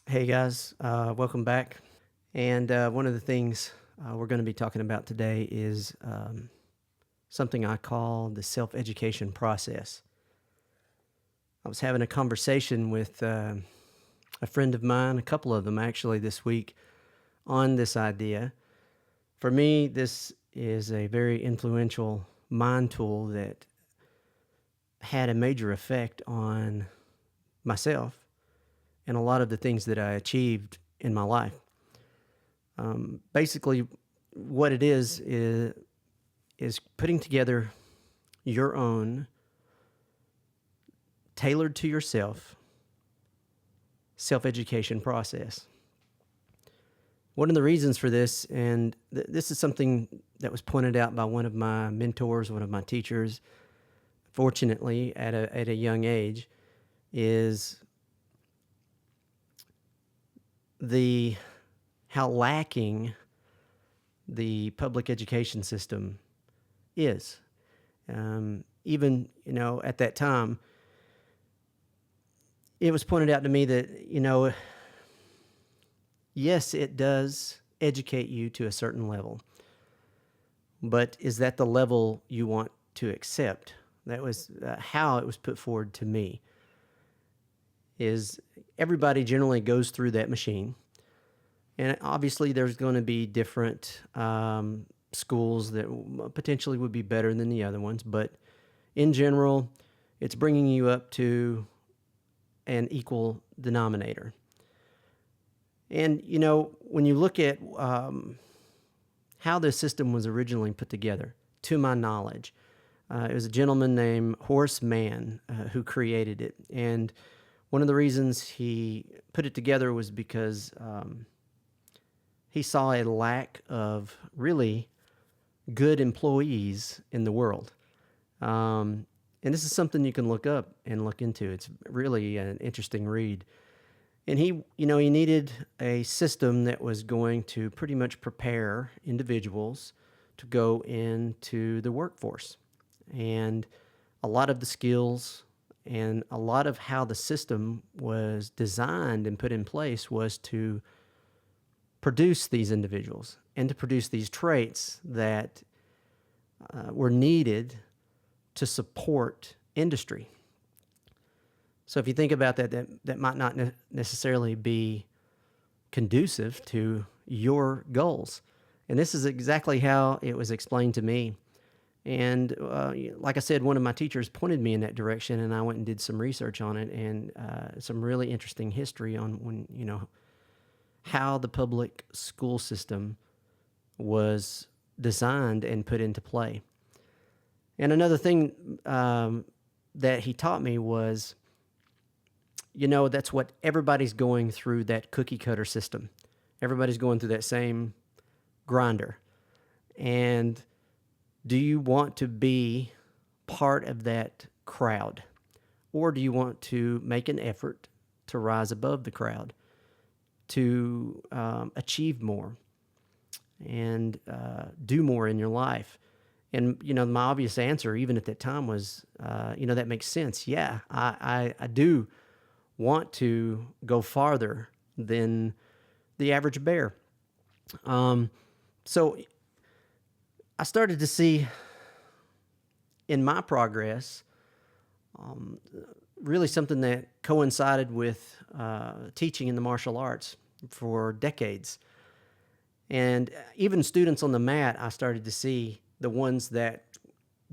Hey guys, welcome back. And one of the things we're going to be talking about today is something I call the self education process. I was having a conversation with a friend of mine, a couple of them actually this week, on this idea. For me, this is a very influential mind tool that had a major effect on myself and a lot of the things that I achieved in my life. Basically, what it is putting together your own tailored to yourself self-education process. One of the reasons for this, and this is something that was pointed out by one of my mentors, one of my teachers, fortunately at a young age, is the how lacking the public education system is. Even, at that time, it was pointed out to me that, yes, it does educate you to a certain level, but is that the level you want to accept? That was how it was put forward to me. Is everybody generally goes through that machine, and obviously there's going to be different schools that potentially would be better than the other ones, but in general, it's bringing you up to an equal denominator. And, when you look at how this system was originally put together, to my knowledge, it was a gentleman named Horace Mann who created it. And one of the reasons he put it together was because he saw a lack of really good employees in the world. And this is something you can look up and look into. It's really an interesting read. And he needed a system that was going to pretty much prepare individuals to go into the workforce. And a lot of the skills and a lot of how the system was designed and put in place was to produce these individuals and to produce these traits that were needed to support industry. So if you think about that might not necessarily be conducive to your goals. And this is exactly how it was explained to me. And like I said, one of my teachers pointed me in that direction, and I went and did some research on it and some really interesting history on how the public school system was designed and put into play. And another thing that he taught me was, that's what everybody's going through, that cookie cutter system. Everybody's going through that same grinder. And do you want to be part of that crowd? Or do you want to make an effort to rise above the crowd, to achieve more and do more in your life? And, my obvious answer, even at that time, was, that makes sense. Yeah, I do want to go farther than the average bear. So I started to see in my progress really something that coincided with teaching in the martial arts for decades. And even students on the mat, I started to see the ones that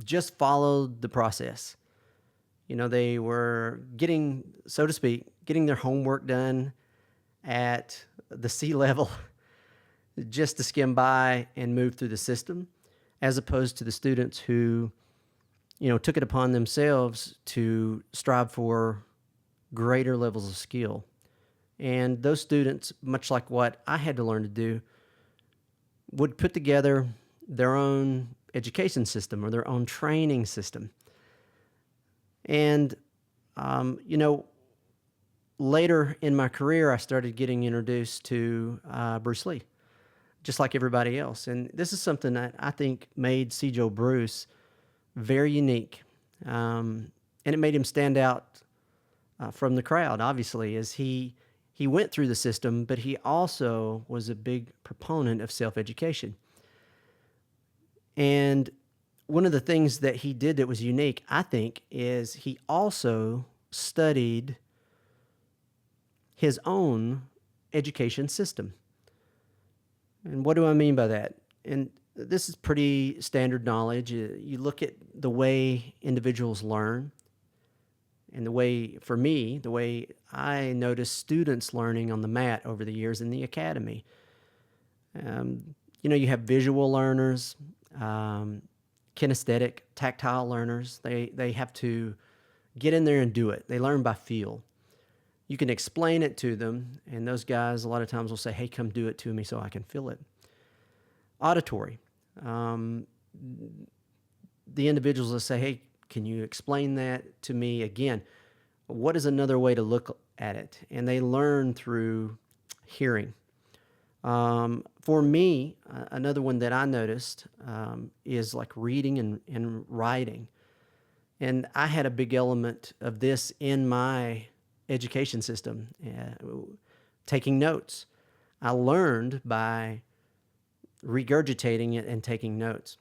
just followed the process. They were getting, so to speak, getting their homework done at the sea level just to skim by and move through the system, as opposed to the students who, took it upon themselves to strive for greater levels of skill. And those students, much like what I had to learn to do, would put together their own education system or their own training system. And, later in my career, I started getting introduced to Bruce Lee, just like everybody else. And this is something that I think made C. Joe Bruce very unique. And it made him stand out from the crowd, obviously, as he He went through the system, but he also was a big proponent of self-education. And one of the things that he did that was unique, I think, is he also studied his own education system. And what do I mean by that? And this is pretty standard knowledge. You look at the way individuals learn, and the way, for me, the way I notice students learning on the mat over the years in the academy. You have visual learners, kinesthetic, tactile learners. They have to get in there and do it. They learn by feel. You can explain it to them, and those guys a lot of times will say, hey, come do it to me so I can feel it. Auditory. The individuals will say, hey, can you explain that to me again? What is another way to look at it? And they learn through hearing. For me, another one that I noticed is like reading and writing. And I had a big element of this in my education system, taking notes. I learned by regurgitating it and taking notes.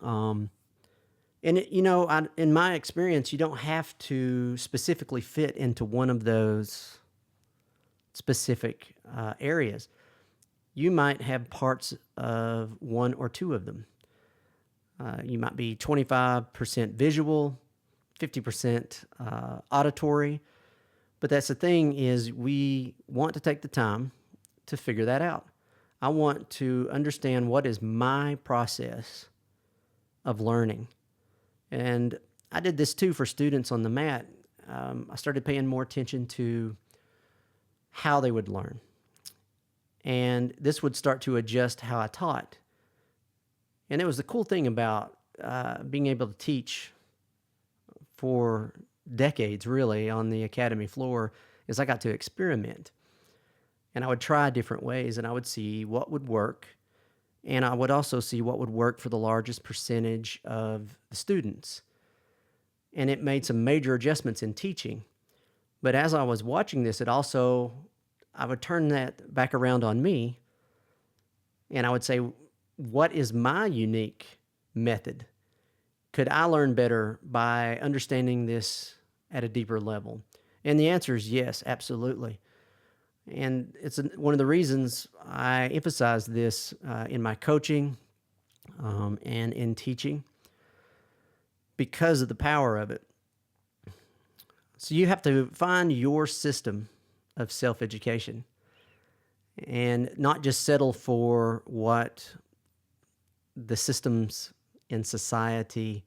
In my experience, you don't have to specifically fit into one of those specific areas. You might have parts of one or two of them. You might be 25% visual, 50% auditory. But that's the thing, is we want to take the time to figure that out. I want to understand what is my process of learning. And I did this too for students on the mat. I started paying more attention to how they would learn. And this would start to adjust how I taught. And it was the cool thing about being able to teach for decades, really, on the academy floor, is I got to experiment. And I would try different ways, and I would see what would work. And I would also see what would work for the largest percentage of the students. And it made some major adjustments in teaching. But as I was watching this, I would turn that back around on me, and I would say, what is my unique method? Could I learn better by understanding this at a deeper level? And the answer is yes, absolutely. And it's one of the reasons I emphasize this in my coaching and in teaching, because of the power of it. So you have to find your system of self-education and not just settle for what the systems in society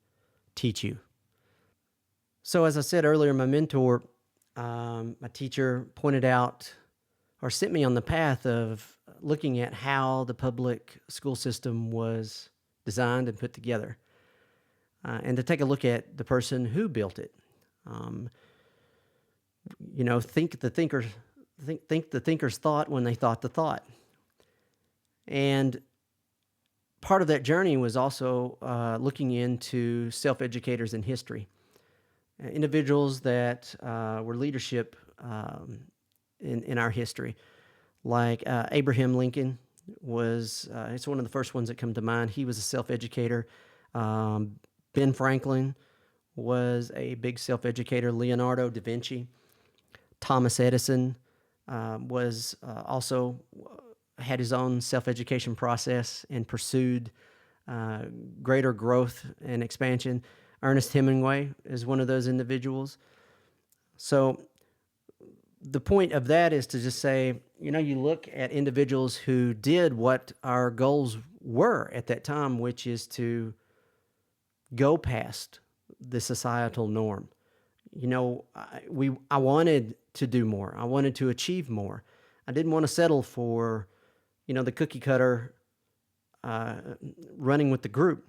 teach you. So as I said earlier, my mentor, my teacher, pointed out or sent me on the path of looking at how the public school system was designed and put together, and to take a look at the person who built it. Think the thinkers thought when they thought the thought. And part of that journey was also looking into self-educators in history, individuals that were leadership in our history, like Abraham Lincoln was. It's one of the first ones that come to mind. He was a self-educator. Ben Franklin was a big self-educator. Leonardo DaVinci, Thomas Edison was also had his own self-education process and pursued greater growth and expansion. Ernest Hemingway is one of those individuals. So the point of that is to just say, you look at individuals who did what our goals were at that time, which is to go past the societal norm. I wanted to do more. I wanted to achieve more. I didn't want to settle for, the cookie cutter running with the group.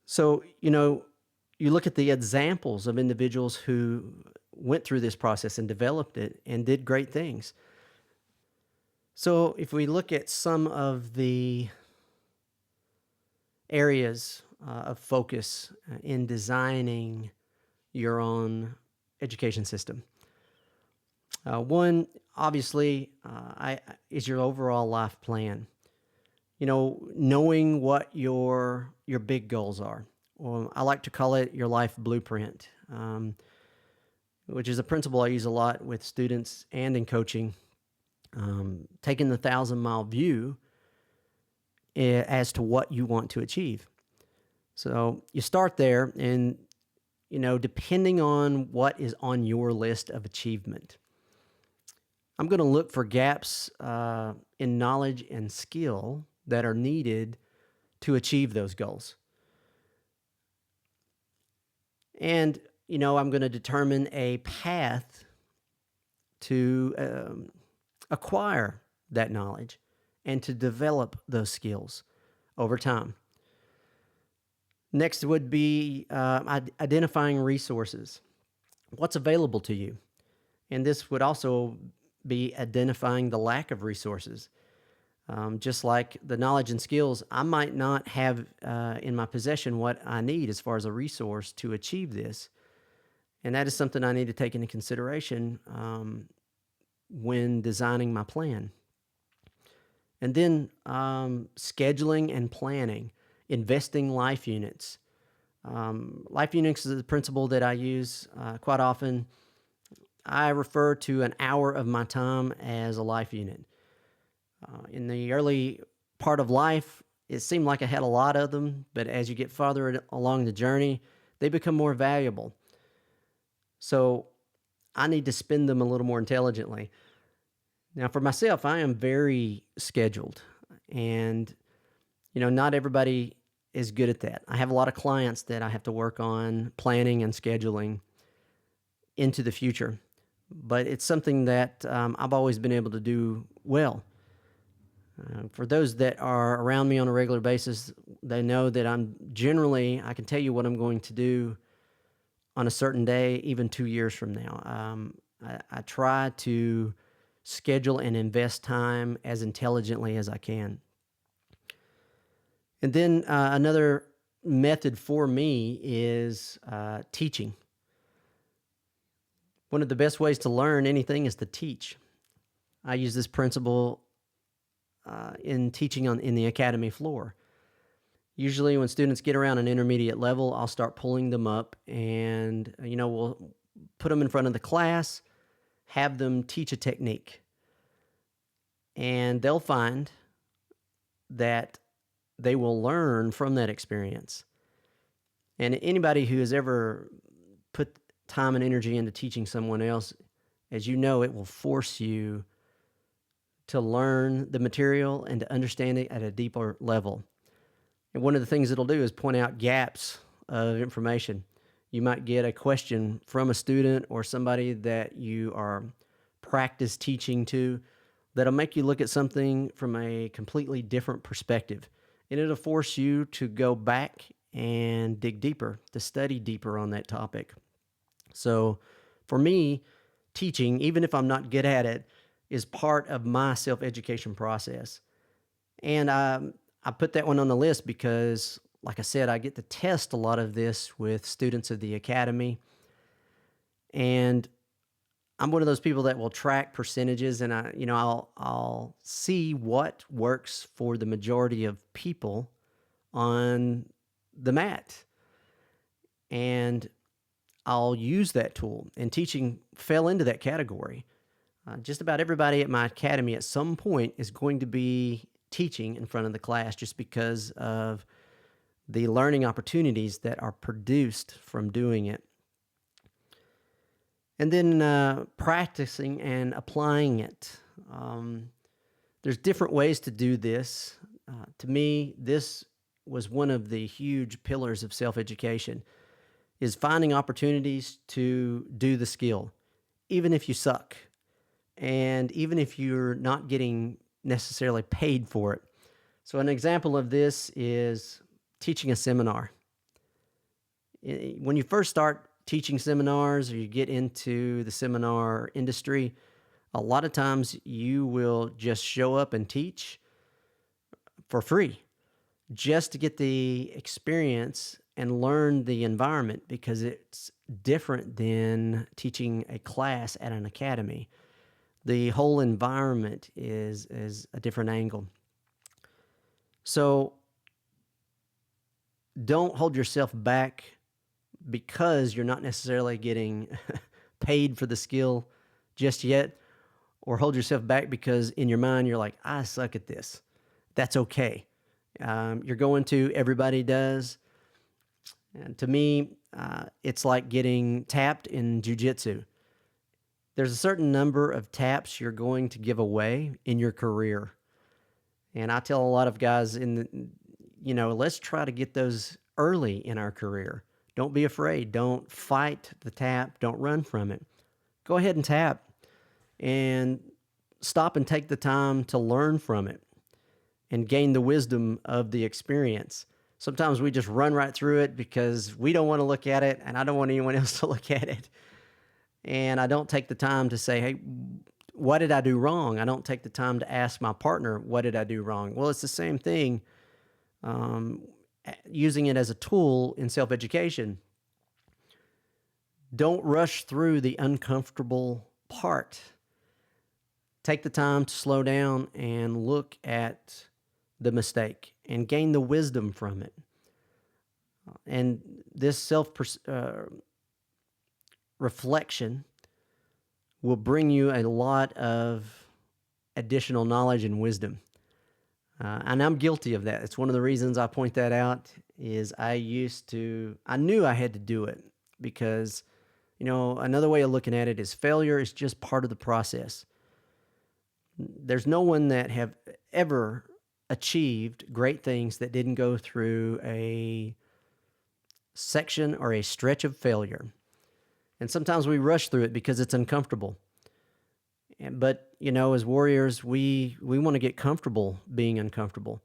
So, you look at the examples of individuals who went through this process and developed it and did great things. So if we look at some of the areas of focus in designing your own education system, One, obviously, is your overall life plan. Knowing what your big goals are. Well, I like to call it your life blueprint, which is a principle I use a lot with students and in coaching. Taking the 1,000-mile view as to what you want to achieve. So you start there, and depending on what is on your list of achievement, I'm going to look for gaps in knowledge and skill that are needed to achieve those goals. And, I'm going to determine a path to acquire that knowledge and to develop those skills over time. Next would be identifying resources. What's available to you? And this would also be identifying the lack of resources. Just like the knowledge and skills, I might not have in my possession what I need as far as a resource to achieve this. And that is something I need to take into consideration when designing my plan. And then scheduling and planning, investing life units. Life units is a principle that I use quite often. I refer to an hour of my time as a life unit. In the early part of life, it seemed like I had a lot of them, but as you get farther along the journey, they become more valuable. So I need to spend them a little more intelligently. Now, for myself, I am very scheduled, and not everybody is good at that. I have a lot of clients that I have to work on planning and scheduling into the future, but it's something that I've always been able to do well. For those that are around me on a regular basis, they know that I can tell you what I'm going to do on a certain day, even 2 years from now. I try to schedule and invest time as intelligently as I can. And then another method for me is teaching. One of the best ways to learn anything is to teach. I use this principle in teaching in the academy floor. Usually when students get around an intermediate level, I'll start pulling them up and, we'll put them in front of the class, have them teach a technique. And they'll find that they will learn from that experience. And anybody who has ever put time and energy into teaching someone else, as you know, it will force you to learn the material and to understand it at a deeper level. And one of the things it'll do is point out gaps of information. You might get a question from a student or somebody that you are practice teaching to that'll make you look at something from a completely different perspective. And it'll force you to go back and dig deeper, to study deeper on that topic. So for me, teaching, even if I'm not good at it, is part of my self-education process. And I put that one on the list because, like I said, I get to test a lot of this with students of the academy. And I'm one of those people that will track percentages, and I'll see what works for the majority of people on the mat. And I'll use that tool. And teaching fell into that category. Just about everybody at my academy at some point is going to be teaching in front of the class just because of the learning opportunities that are produced from doing it. And then practicing and applying it. There's different ways to do this. To me, this was one of the huge pillars of self-education, is finding opportunities to do the skill, even if you suck. And even if you're not getting necessarily paid for it. So an example of this is teaching a seminar. When you first start teaching seminars or you get into the seminar industry, a lot of times you will just show up and teach for free just to get the experience and learn the environment, because it's different than teaching a class at an academy. The whole environment is a different angle. So don't hold yourself back because you're not necessarily getting paid for the skill just yet, or hold yourself back because in your mind you're like, I suck at this. That's okay. You're going to, everybody does. And to me, it's like getting tapped in jujitsu. There's a certain number of taps you're going to give away in your career. And I tell a lot of guys let's try to get those early in our career. Don't be afraid. Don't fight the tap. Don't run from it. Go ahead and tap and stop and take the time to learn from it and gain the wisdom of the experience. Sometimes we just run right through it because we don't want to look at it, and I don't want anyone else to look at it. And I don't take the time to say, hey, what did I do wrong? I don't take the time to ask my partner, what did I do wrong? Well, it's the same thing, using it as a tool in self-education. Don't rush through the uncomfortable part. Take the time to slow down and look at the mistake and gain the wisdom from it. And this self-reflection will bring you a lot of additional knowledge and wisdom. And I'm guilty of that. It's one of the reasons I point that out is I knew I had to do it because, another way of looking at it is failure is just part of the process. There's no one that have ever achieved great things that didn't go through a section or a stretch of failure. And sometimes we rush through it because it's uncomfortable. But, as warriors, we want to get comfortable being uncomfortable.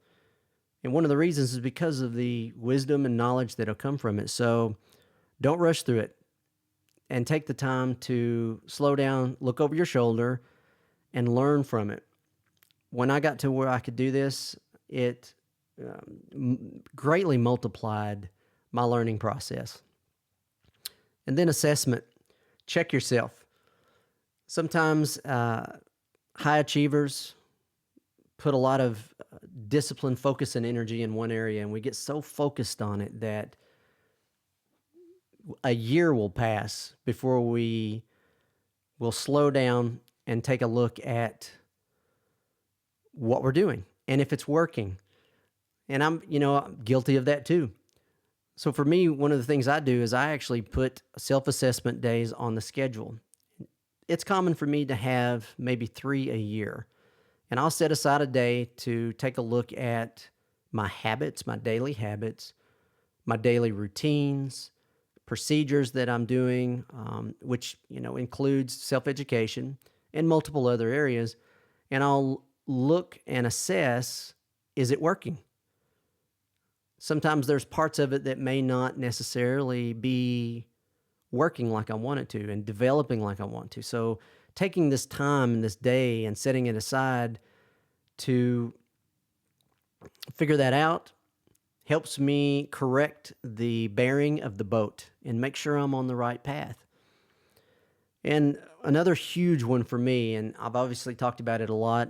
And one of the reasons is because of the wisdom and knowledge that'll come from it. So don't rush through it and take the time to slow down, look over your shoulder, and learn from it. When I got to where I could do this, it greatly multiplied my learning process. And then assessment. Check yourself. Sometimes high achievers put a lot of discipline, focus, and energy in one area, and we get so focused on it that a year will pass before we will slow down and take a look at what we're doing and if it's working. And I'm guilty of that too. So for me, one of the things I do is I actually put self-assessment days on the schedule. It's common for me to have maybe 3 a year. And I'll set aside a day to take a look at my habits, my daily habits, my daily routines, procedures that I'm doing, which, includes self-education and multiple other areas. And I'll look and assess, is it working? Sometimes there's parts of it that may not necessarily be working like I want it to and developing like I want to. So taking this time and this day and setting it aside to figure that out helps me correct the bearing of the boat and make sure I'm on the right path. And another huge one for me, and I've obviously talked about it a lot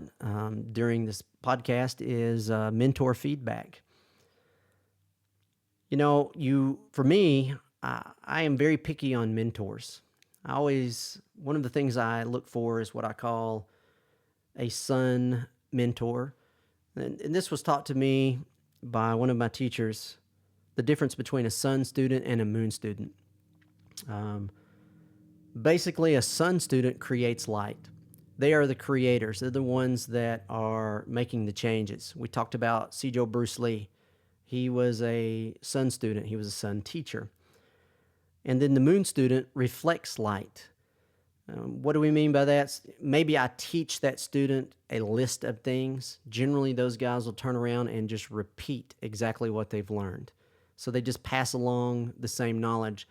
during this podcast, is mentor feedback. For me, I am very picky on mentors. One of the things I look for is what I call a son mentor. And this was taught to me by one of my teachers, the difference between a sun student and a moon student. Basically, a sun student creates light. They are the creators. They're the ones that are making the changes. We talked about Sijo Bruce Lee. He was a sun student. He was a sun teacher. And then the moon student reflects light. What do we mean by that? Maybe I teach that student a list of things. Generally, those guys will turn around and just repeat exactly what they've learned. So they just pass along the same knowledge.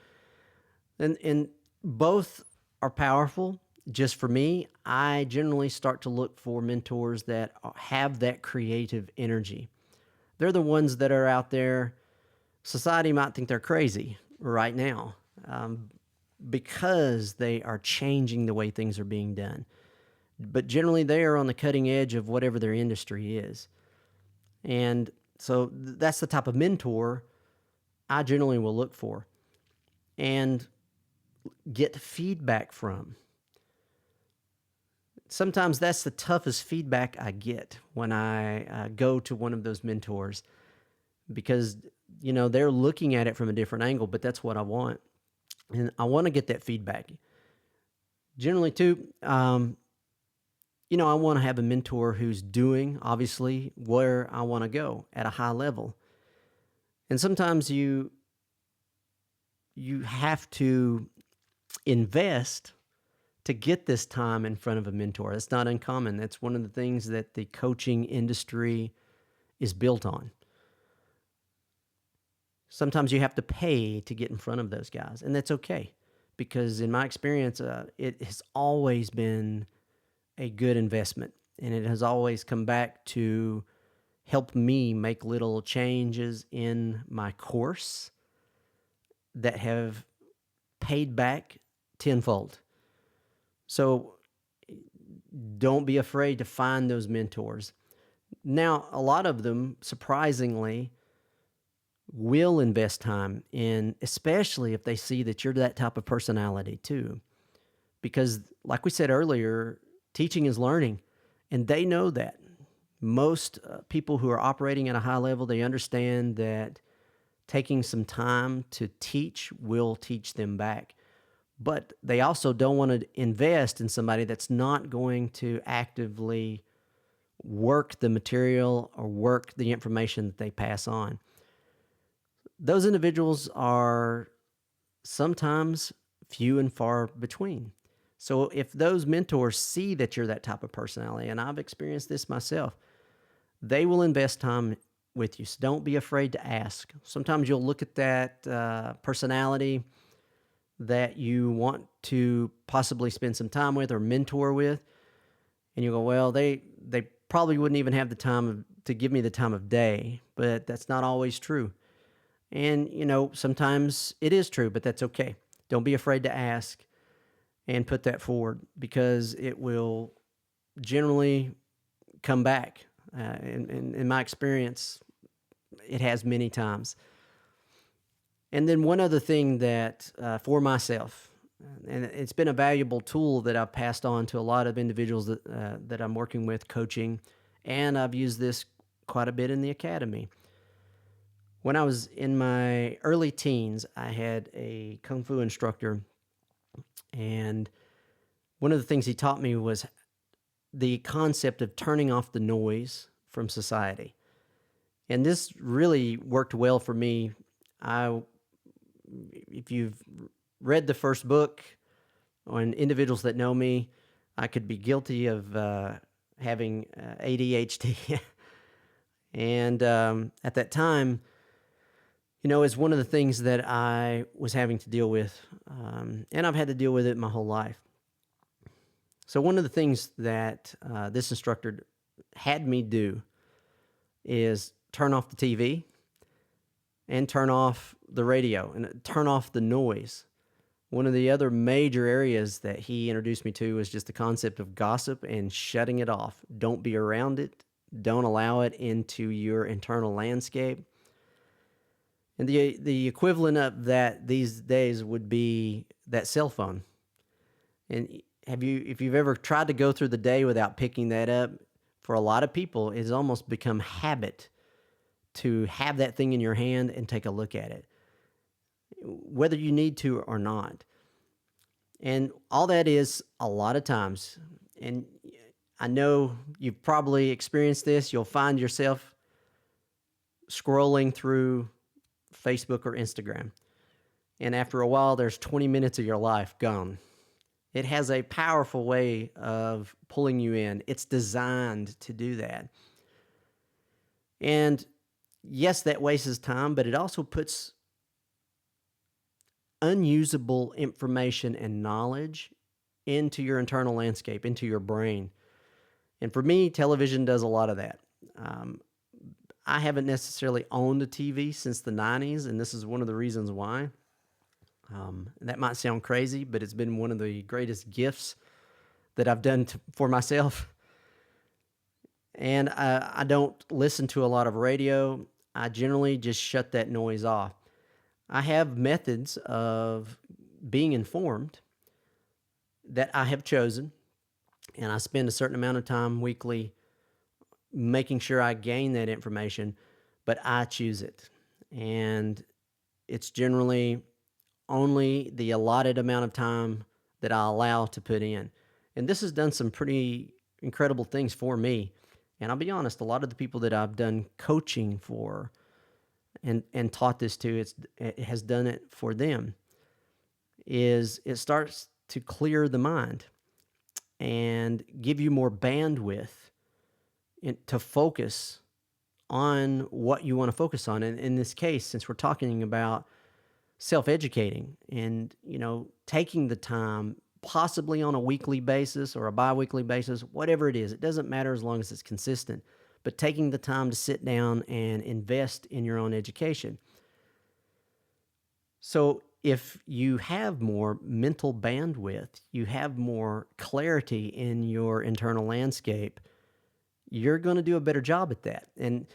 And both are powerful. Just for me, I generally start to look for mentors that have that creative energy. They're the ones that are out there. Society might think they're crazy right now because they are changing the way things are being done, but generally they are on the cutting edge of whatever their industry is. And so that's the type of mentor I generally will look for and get feedback from. Sometimes that's the toughest feedback I get when I go to one of those mentors because, they're looking at it from a different angle, but that's what I want. And I want to get that feedback. Generally, too, I want to have a mentor who's doing, obviously, where I want to go at a high level. And sometimes you have to invest to get this time in front of a mentor. That's not uncommon. That's one of the things that the coaching industry is built on. Sometimes you have to pay to get in front of those guys, and that's okay because in my experience, it has always been a good investment, and it has always come back to help me make little changes in my course that have paid back tenfold. So don't be afraid to find those mentors. Now, a lot of them, surprisingly, will invest time in, especially if they see that you're that type of personality too. Because, like we said earlier, teaching is learning, and they know that. Most people who are operating at a high level, they understand that taking some time to teach will teach them back. But they also don't want to invest in somebody that's not going to actively work the material or work the information that they pass on. Those individuals are sometimes few and far between. So if those mentors see that you're that type of personality, and I've experienced this myself, they will invest time with you. So don't be afraid to ask. Sometimes you'll look at that personality that you want to possibly spend some time with or mentor with, and you go, well, they probably wouldn't even have the time to give me the time of day, but that's not always true. And, sometimes it is true, but that's okay. Don't be afraid to ask and put that forward because it will generally come back. In my experience, it has many times. And then one other thing that for myself, and it's been a valuable tool that I've passed on to a lot of individuals that I'm working with, coaching, and I've used this quite a bit in the academy. When I was in my early teens, I had a Kung Fu instructor, and one of the things he taught me was the concept of turning off the noise from society. And this really worked well for me. If you've read the first book on individuals that know me, I could be guilty of having ADHD. And at that time, it's one of the things that I was having to deal with, and I've had to deal with it my whole life. So one of the things that this instructor had me do is turn off the TV and turn off the radio and turn off the noise. One of the other major areas that he introduced me to was just the concept of gossip and shutting it off. Don't be around it. Don't allow it into your internal landscape. And the equivalent of that these days would be that cell phone. And if you've ever tried to go through the day without picking that up, for a lot of people, it's almost become habit to have that thing in your hand and take a look at it, whether you need to or not. And all that is a lot of times, and I know you've probably experienced this, you'll find yourself scrolling through Facebook or Instagram. And after a while, there's 20 minutes of your life gone. It has a powerful way of pulling you in. It's designed to do that. And yes, that wastes time, but it also puts unusable information and knowledge into your internal landscape, into your brain. And for me, television does a lot of that. I haven't necessarily owned a TV since the 90s, and this is one of the reasons why. That might sound crazy, but it's been one of the greatest gifts that I've done for myself. And I don't listen to a lot of radio. I generally just shut that noise off. I have methods of being informed that I have chosen, and I spend a certain amount of time weekly making sure I gain that information, but I choose it. And it's generally only the allotted amount of time that I allow to put in. And this has done some pretty incredible things for me. And I'll be honest, a lot of the people that I've done coaching for and taught this to, it has done it for them, is it starts to clear the mind and give you more bandwidth to focus on what you want to focus on. And in this case, since we're talking about self-educating and, taking the time, possibly on a weekly basis or a bi-weekly basis, whatever it is, it doesn't matter as long as it's consistent, but taking the time to sit down and invest in your own education. So if you have more mental bandwidth, you have more clarity in your internal landscape, you're going to do a better job at that. And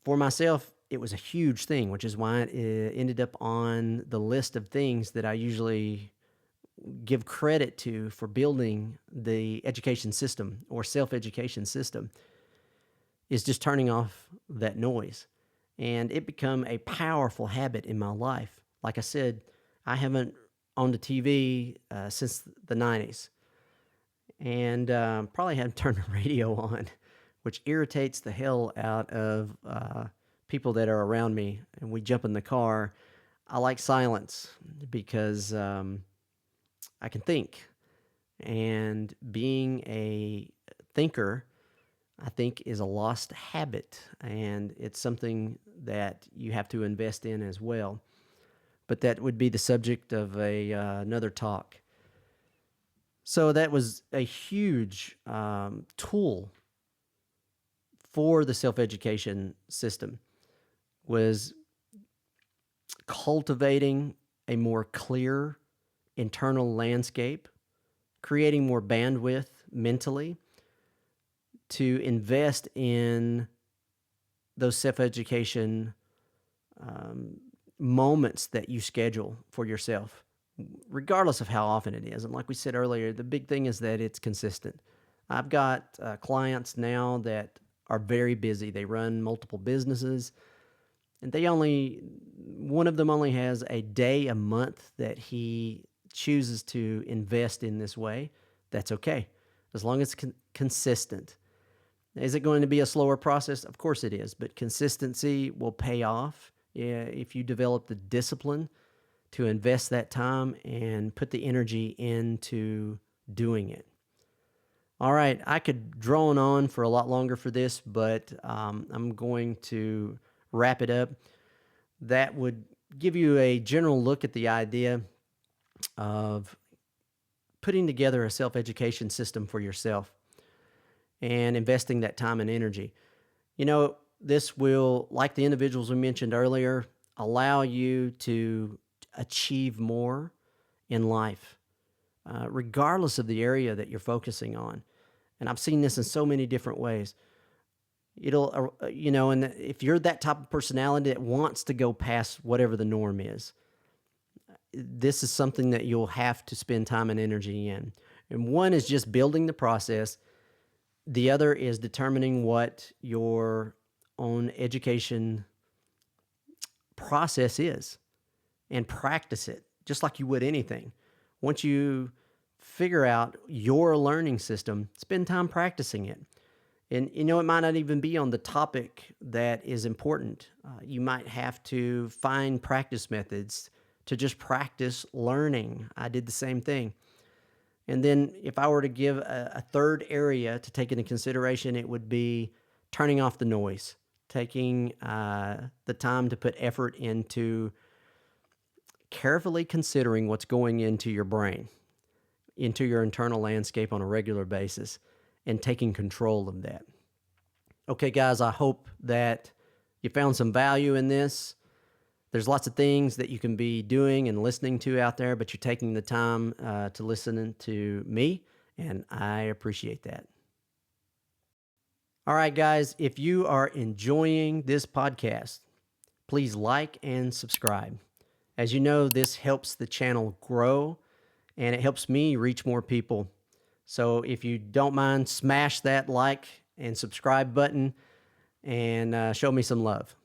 for myself, it was a huge thing, which is why it ended up on the list of things that I usually give credit to for building the education system or self-education system, is just turning off that noise. And it become a powerful habit in my life. Like I said, I haven't owned a TV since the 90s, and probably haven't turned the radio on, which irritates the hell out of people that are around me. And we jump in the car. I like silence because I can think. And being a thinker, I think, is a lost habit. And it's something that you have to invest in as well. But that would be the subject of another talk. So that was a huge tool for the self-education system, was cultivating a more clear internal landscape, creating more bandwidth mentally to invest in those self-education moments that you schedule for yourself, regardless of how often it is. And like we said earlier, the big thing is that it's consistent. I've got clients now that are very busy. They run multiple businesses, and one of them only has a day a month that he chooses to invest in this way. That's okay, as long as it's consistent. Is it going to be a slower process? Of course it is, but consistency will pay off if you develop the discipline to invest that time and put the energy into doing it. All right, I could drone on for a lot longer for this, but I'm going to wrap it up. That would give you a general look at the idea of putting together a self-education system for yourself and investing that time and energy. This will, like the individuals we mentioned earlier, allow you to achieve more in life, regardless of the area that you're focusing on. And I've seen this in so many different ways. It'll, and if you're that type of personality that wants to go past whatever the norm is, this is something that you'll have to spend time and energy in. And one is just building the process. The other is determining what your own education process is and practice it just like you would anything. Once you figure out your learning system, spend time practicing it. And it might not even be on the topic that is important. You might have to find practice methods to just practice learning. I did the same thing. And then if I were to give a third area to take into consideration, it would be turning off the noise, taking the time to put effort into carefully considering what's going into your brain, into your internal landscape on a regular basis, and taking control of that. Okay, guys, I hope that you found some value in this. There's lots of things that you can be doing and listening to out there, but you're taking the time to listen to me and I appreciate that. All right, guys, if you are enjoying this podcast, please like and subscribe. As you know, this helps the channel grow and it helps me reach more people. So if you don't mind, smash that like and subscribe button and show me some love.